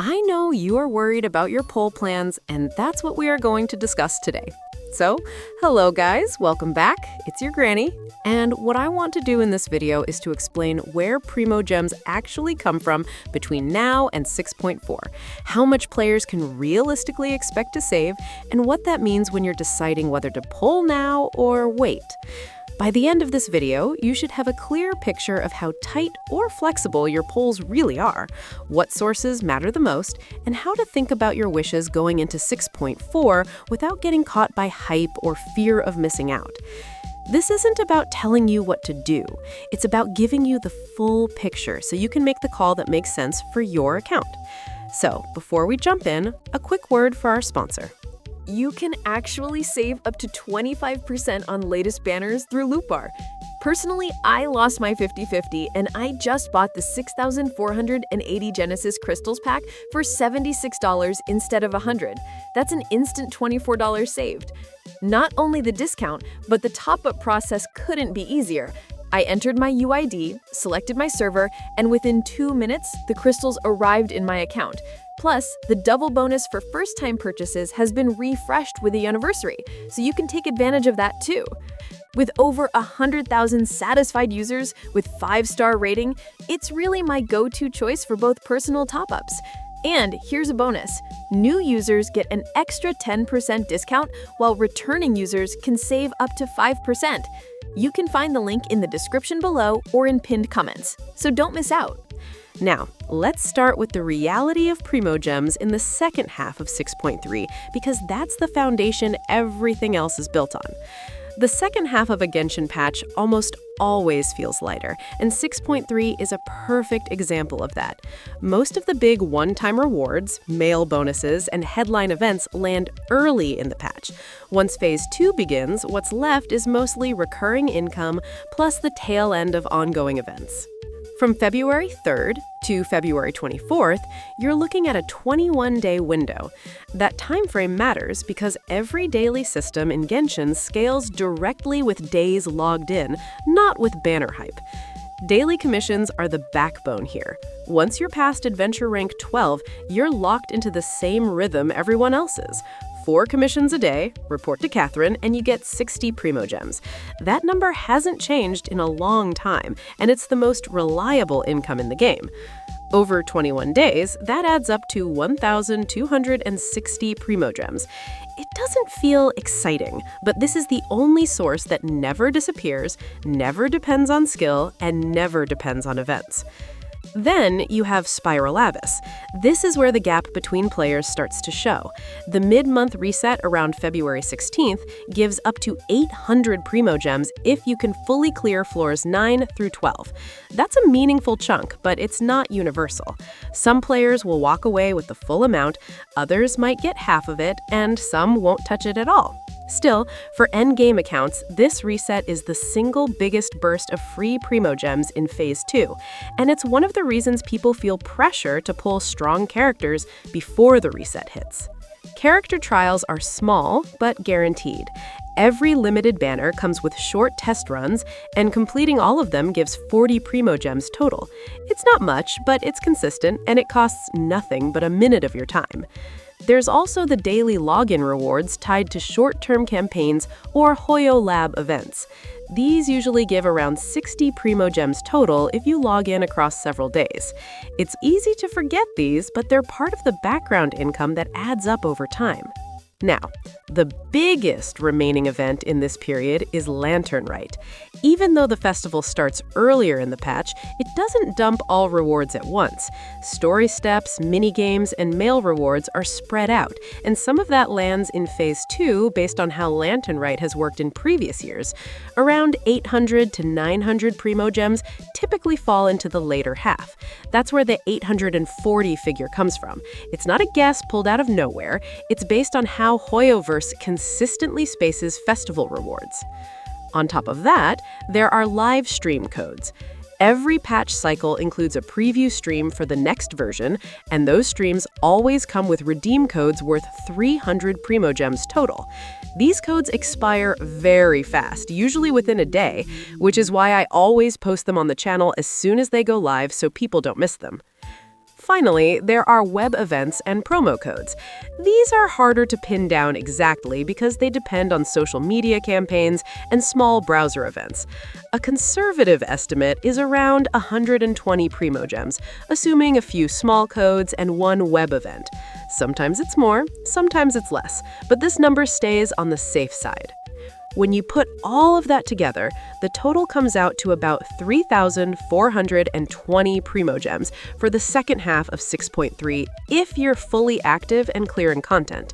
I know you are worried about your poll plans, and that's what we are going to discuss today. So, hello guys, welcome back. It's your granny. And what I want to do in this video is to explain where Primo Gems actually come from between now and 6.4, how much players can realistically expect to save, and what that means when you're deciding whether to poll now or wait. By the end of this video, you should have a clear picture of how tight or flexible your polls really are, what sources matter the most, and how to think about your wishes going into 6.4 without getting caught by hype or fear of missing out. This isn't about telling you what to do. It's about giving you the full picture so you can make the call that makes sense for your account. So, before we jump in, a quick word for our sponsor. You can actually save up to 25% on latest banners through Loot Bar. Personally, I lost my 50/50 and I just bought the 6,480 Genesis Crystals pack for $76 instead of $100. That's an instant $24 saved. Not only the discount, but the top-up process couldn't be easier. I entered my UID, selected my server, and within 2 minutes, the crystals arrived in my account. Plus, the double bonus for first-time purchases has been refreshed with the anniversary, so you can take advantage of that too. With over 100,000 satisfied users with 5-star rating, it's really my go-to choice for both personal top-ups. And here's a bonus. New users get an extra 10% discount, while returning users can save up to 5%. You can find the link in the description below or in pinned comments, so don't miss out. Now, let's start with the reality of Primo Gems in the second half of 6.3, because that's the foundation everything else is built on. The second half of a Genshin patch almost always feels lighter, and 6.3 is a perfect example of that. Most of the big one-time rewards, mail bonuses, and headline events land early in the patch. Once Phase 2 begins, what's left is mostly recurring income plus the tail end of ongoing events. From February 3rd to February 24th, you're looking at a 21-day window. That time frame matters because every daily system in Genshin scales directly with days logged in, not with banner hype. Daily commissions are the backbone here. Once you're past adventure rank 12, you're locked into the same rhythm everyone else is. 4 commissions a day, report to Catherine, and you get 60 Primo Gems. That number hasn't changed in a long time, and it's the most reliable income in the game. Over 21 days, that adds up to 1,260 Primo Gems. It doesn't feel exciting, but this is the only source that never disappears, never depends on skill, and never depends on events. Then you have Spiral Abyss. This is where the gap between players starts to show. The mid-month reset around February 16th gives up to 800 Primo Gems if you can fully clear floors 9 through 12. That's a meaningful chunk, but it's not universal. Some players will walk away with the full amount, others might get half of it, and some won't touch it at all. Still, for endgame accounts, this reset is the single biggest burst of free Primo Gems in Phase 2, and it's one of the reasons people feel pressure to pull strong characters before the reset hits. Character trials are small, but guaranteed. Every limited banner comes with short test runs, and completing all of them gives 40 Primo Gems total. It's not much, but it's consistent, and it costs nothing but a minute of your time. There's also the daily login rewards tied to short-term campaigns or Hoyo Lab events. These usually give around 60 Primo Gems total if you log in across several days. It's easy to forget these, but they're part of the background income that adds up over time. Now, the biggest remaining event in this period is Lantern Rite. Even though the festival starts earlier in the patch, it doesn't dump all rewards at once. Story steps, mini-games, and mail rewards are spread out, and some of that lands in Phase 2 based on how Lantern Rite has worked in previous years. Around 800 to 900 Primo Gems typically fall into the later half. That's where the 840 figure comes from. It's not a guess pulled out of nowhere. It's based on how Hoyoverse consistently spaces festival rewards. On top of that, there are live stream codes. Every patch cycle includes a preview stream for the next version, and those streams always come with redeem codes worth 300 Primo Gems total. These codes expire very fast, usually within a day, which is why I always post them on the channel as soon as they go live so people don't miss them. finally, there are web events and promo codes. These are harder to pin down exactly because they depend on social media campaigns and small browser events. A conservative estimate is around 120 Primogems, assuming a few small codes and one web event. Sometimes it's more, sometimes it's less, but this number stays on the safe side. When you put all of that together, the total comes out to about 3,420 Primogems for the second half of 6.3 if you're fully active and clearing content.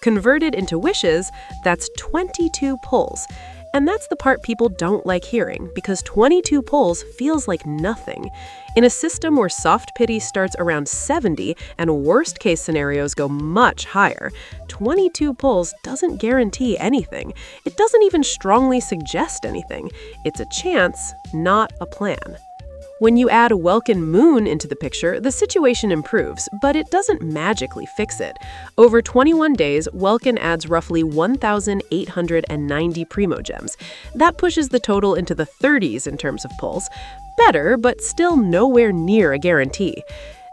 Converted into wishes, that's 22 pulls. And that's the part people don't like hearing, because 22 pulls feels like nothing. In a system where soft pity starts around 70 and worst-case scenarios go much higher, 22 pulls doesn't guarantee anything. It doesn't even strongly suggest anything. It's a chance, not a plan. When you add Welkin Moon into the picture, the situation improves, but it doesn't magically fix it. Over 21 days, Welkin adds roughly 1,890 Primogems. That pushes the total into the 30s in terms of pulls. Better, but still nowhere near a guarantee.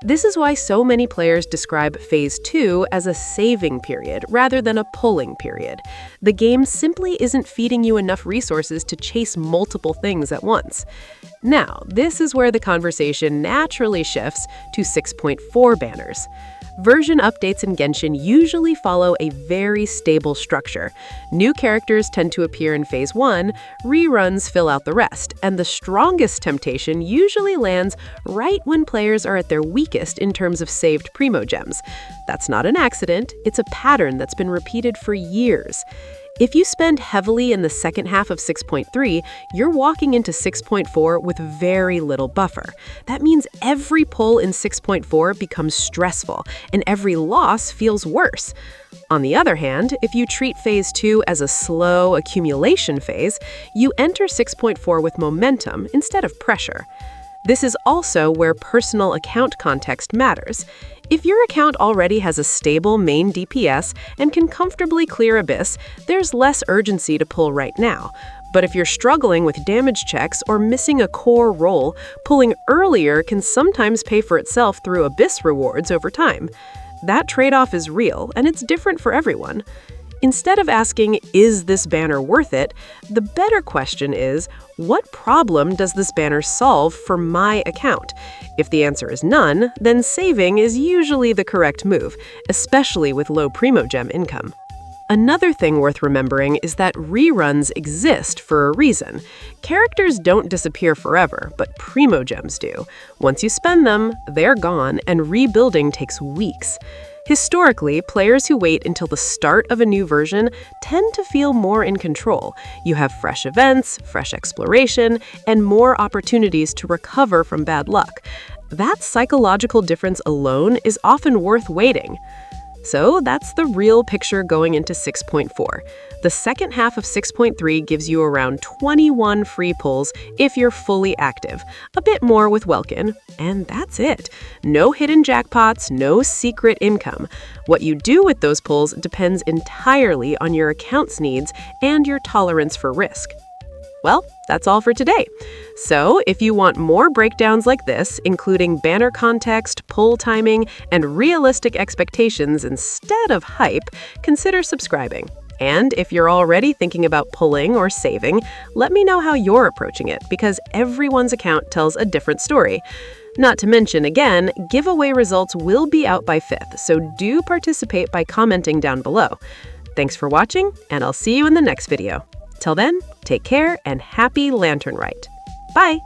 This is why so many players describe Phase 2 as a saving period rather than a pulling period. The game simply isn't feeding you enough resources to chase multiple things at once. Now, this is where the conversation naturally shifts to 6.4 banners. Version updates in Genshin usually follow a very stable structure. New characters tend to appear in Phase 1, reruns fill out the rest, and the strongest temptation usually lands right when players are at their weakest in terms of saved Primogems. That's not an accident, it's a pattern that's been repeated for years. If you spend heavily in the second half of 6.3, you're walking into 6.4 with very little buffer. That means every pull in 6.4 becomes stressful, and every loss feels worse. On the other hand, if you treat Phase 2 as a slow accumulation phase, you enter 6.4 with momentum instead of pressure. This is also where personal account context matters. If your account already has a stable main DPS and can comfortably clear Abyss, there's less urgency to pull right now. But if you're struggling with damage checks or missing a core role, pulling earlier can sometimes pay for itself through Abyss rewards over time. That trade-off is real, and it's different for everyone. Instead of asking, is this banner worth it, the better question is, what problem does this banner solve for my account? If the answer is none, then saving is usually the correct move, especially with low Primogem income. Another thing worth remembering is that reruns exist for a reason. Characters don't disappear forever, but Primogems do. Once you spend them, they're gone, and rebuilding takes weeks. Historically, players who wait until the start of a new version tend to feel more in control. You have fresh events, fresh exploration, and more opportunities to recover from bad luck. That psychological difference alone is often worth waiting. So that's the real picture going into 6.4. The second half of 6.3 gives you around 21 free pulls if you're fully active, a bit more with Welkin, and that's it. No hidden jackpots, no secret income. What you do with those pulls depends entirely on your account's needs and your tolerance for risk. Well, that's all for today. So, if you want more breakdowns like this, including banner context, pull timing, and realistic expectations instead of hype, consider subscribing. And if you're already thinking about pulling or saving, let me know how you're approaching it, because everyone's account tells a different story. Not to mention, again, giveaway results will be out by 5th, so do participate by commenting down below. Thanks for watching, and I'll see you in the next video. Till then, take care and happy Lantern Rite. Bye!